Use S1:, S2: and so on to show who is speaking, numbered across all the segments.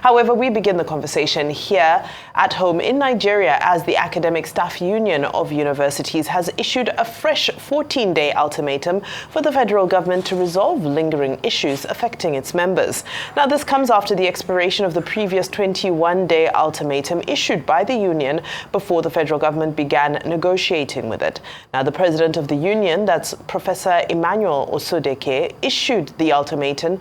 S1: However, we begin the conversation here at home in Nigeria as the Academic Staff Union of Universities has issued a fresh 14-day ultimatum for the federal government to resolve lingering issues affecting its members. Now, this comes after the expiration of the previous 21-day ultimatum issued by the union before the federal government began negotiating with it. Now, the president of the union, that's Professor Emmanuel Osodeke, issued the ultimatum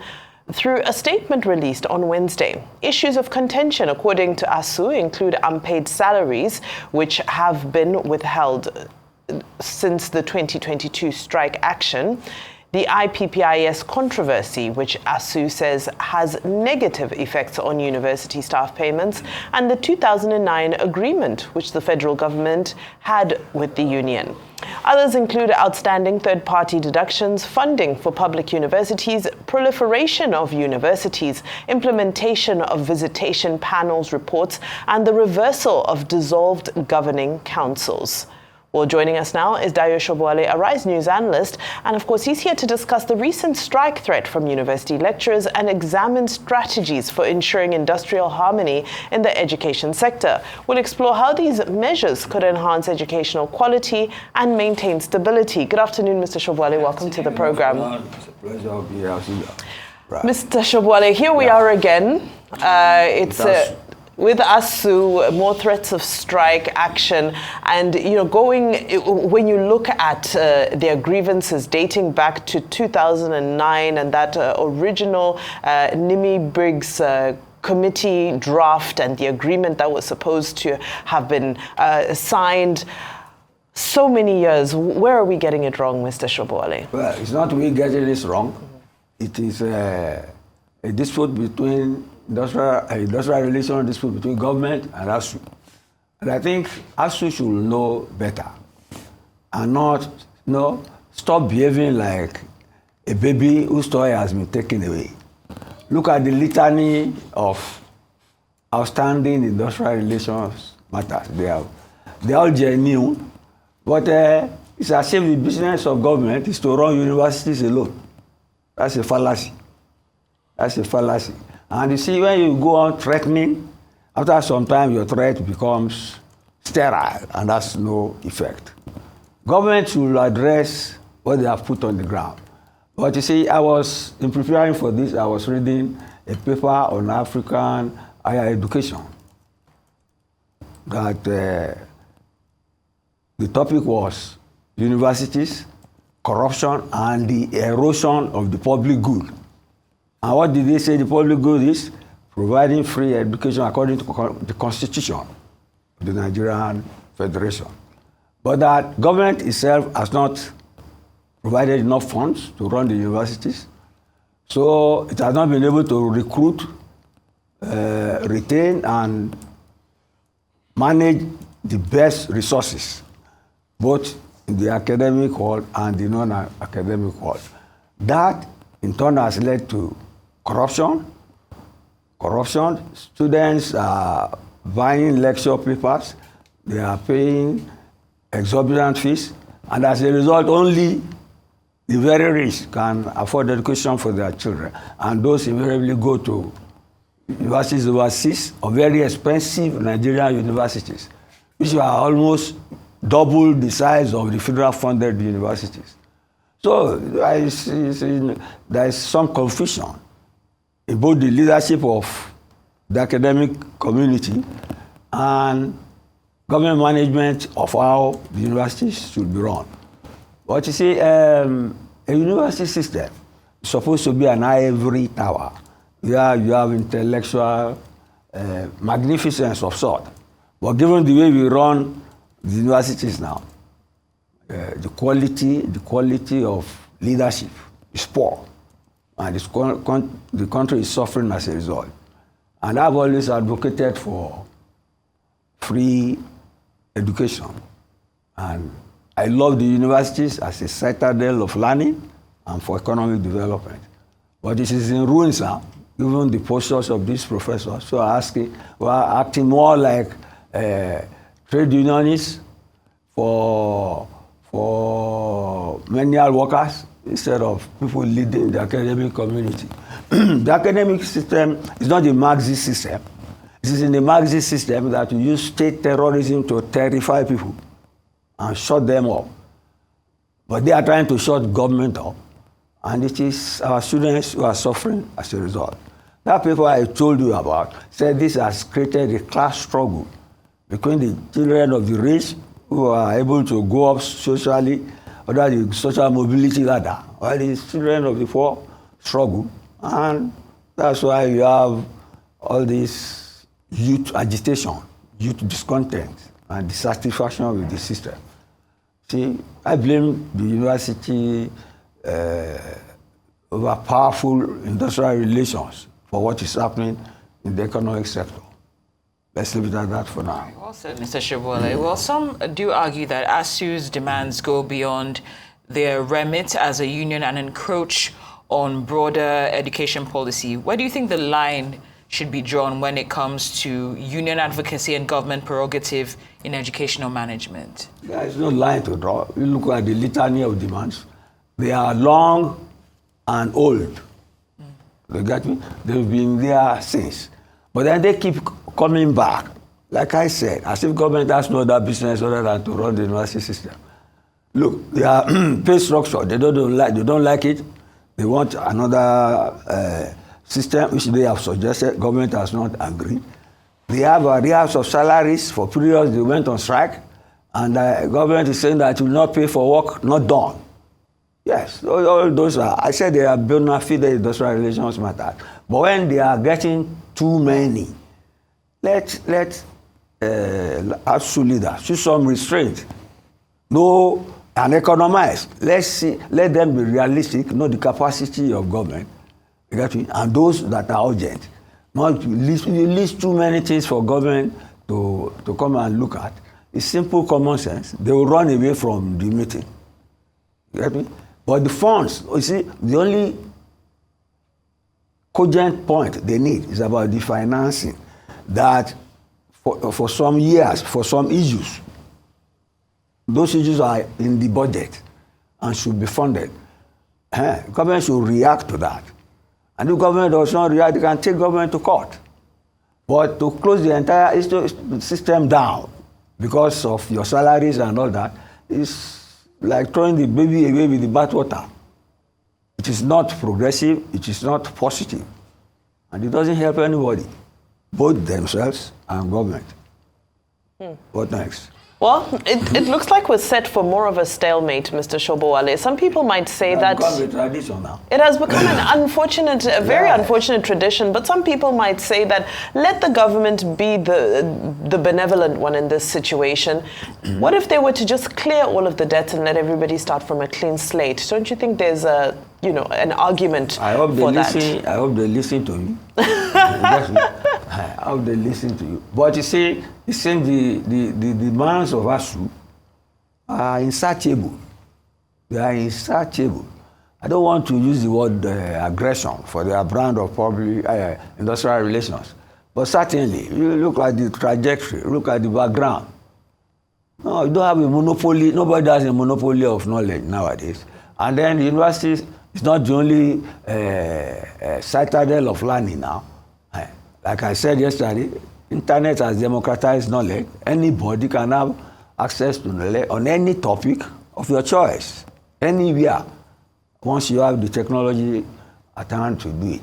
S1: through a statement released on Wednesday. Issues of contention, according to ASUU, include unpaid salaries, which have been withheld since the 2022 strike action, the IPPIS controversy, which ASUU says has negative effects on university staff payments, and the 2009 agreement which the federal government had with the union. Others include outstanding third-party deductions, funding for public universities, proliferation of universities, implementation of visitation panels reports, and the reversal of dissolved governing councils. Well, joining us now is Dayo, a Rise News analyst, and of course he's here to discuss the recent strike threat from university lecturers and examine strategies for ensuring industrial harmony in the education sector. We'll explore how these measures could enhance educational quality and maintain stability. Good afternoon, Mr. Sobowale. Welcome to the program.
S2: It's a pleasure to be here. Right.
S1: Mr. Sobowale, here we are again. With ASUU, more threats of strike action, and when you look at their grievances dating back to 2009 and that original Nimi-Briggs committee draft and the agreement that was supposed to have been signed, so many years, where are we getting it wrong, Mr. Sobowale?
S2: Well, it's not we getting this wrong. It is a dispute between industrial relation dispute between government and ASUU. And I think ASUU should know better and not stop behaving like a baby whose toy has been taken away. Look at the litany of outstanding industrial relations matters. They all genuine, but it's as if the business of government is to run universities alone. That's a fallacy. That's a fallacy. And you see, when you go on threatening, after some time your threat becomes sterile and has no effect. Government should address what they have put on the ground. But you see, in preparing for this, I was reading a paper on African higher education. That the topic was universities, corruption, and the erosion of the public good. And what did they say the public good is? Providing free education according to the Constitution of the Nigerian Federation. But that government itself has not provided enough funds to run the universities. So it has not been able to recruit, retain, and manage the best resources, both in the academic world and the non-academic world. That, in turn, has led to corruption. Students are buying lecture papers, they are paying exorbitant fees, and as a result, only the very rich can afford education for their children. And those invariably go to universities overseas or very expensive Nigerian universities, which are almost double the size of the federal funded universities. So there is some confusion in both the leadership of the academic community and government management of how the universities should be run. But you see, a university system is supposed to be an ivory tower. Yeah, you have intellectual magnificence of sort. But given the way we run the universities now, the quality of leadership is poor, and the country is suffering as a result. And I've always advocated for free education, and I love the universities as a citadel of learning and for economic development. But this is in ruins now, given the postures of these professors. So acting more like trade unionists for menial workers instead of people leading the academic community. The academic system is not the Marxist system. It is in the Marxist system that you use state terrorism to terrify people and shut them up. But they are trying to shut government up, and it is our students who are suffering as a result. That paper I told you about said this has created a class struggle between the children of the rich who are able to go up socially under the social mobility ladder, while the children of the poor struggle. And that's why you have all this youth agitation, youth discontent, and dissatisfaction with the system. See, I blame the university over powerful industrial relations for what is happening in the economic sector. Let's leave it at that for now.
S3: Well said, Mr. Sobowale. Well, some do argue that ASUU's demands go beyond their remit as a union and encroach on broader education policy. Where do you think the line should be drawn when it comes to union advocacy and government prerogative in educational management?
S2: There is no line to draw. You look at the litany of demands. They are long and old. You get me? They've been there since. But then they keep coming back. Like I said, as if government has no other business other than to run the university system. Look, their pay structure, they don't like it. They want another system which they have suggested. Government has not agreed. They have arrears of salaries for periods they went on strike, and the government is saying that it will not pay for work not done. Yes, all those are, I said they are bona fide industrial relations matter. But when they are getting too many, let ASUU leaders show some restraint. No, and economize. Let them be realistic, know the capacity of government. You get me? And those that are urgent. Not list too many things for government to come and look at. It's simple common sense. They will run away from the meeting. You get me? But the funds, you see, the only cogent point they need is about the financing. That for some years, for some issues, those issues are in the budget and should be funded. Government should react to that. And if government does not react, they can take government to court. But to close the entire system down because of your salaries and all that is like throwing the baby away with the bathwater. It is not progressive, it is not positive. And it doesn't help anybody, both themselves and government. What next?
S1: Well, it looks like we're set for more of a stalemate, Mr. Sobowale. Some people might say that
S2: a tradition now.
S1: It has become a very unfortunate tradition, but some people might say that let the government be the benevolent one in this situation. What if they were to just clear all of the debts and let everybody start from a clean slate? Don't you think there's an argument for that?
S2: I hope they listen to you. I hope they listen to you. But you see, the demands of ASUU are insatiable. They are insatiable. I don't want to use the word aggression for their brand of public industrial relations. But certainly, you look at the trajectory, look at the background. No, you don't have a monopoly. Nobody has a monopoly of knowledge nowadays. And then the university is not the only citadel of learning now. Like I said yesterday, internet has democratized knowledge. Anybody can have access to knowledge on any topic of your choice, anywhere, once you have the technology at hand to do it.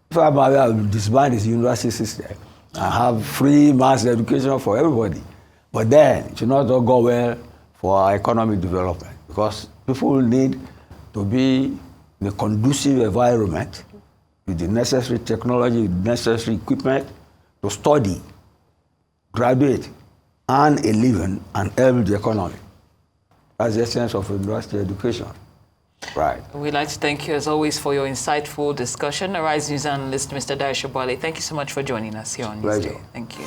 S2: If I'm aware of disband this university system and have free mass education for everybody, but then it should not all go well for our economic development, because people need to be in a conducive environment with the necessary technology, with the necessary equipment to study, graduate, earn a living, and help the economy. That's the essence of university education. Right.
S3: We'd like to thank you, as always, for your insightful discussion. Arise News analyst, Mr. Dayo Sobowale, thank you so much for joining us here on Newsday. Thank you.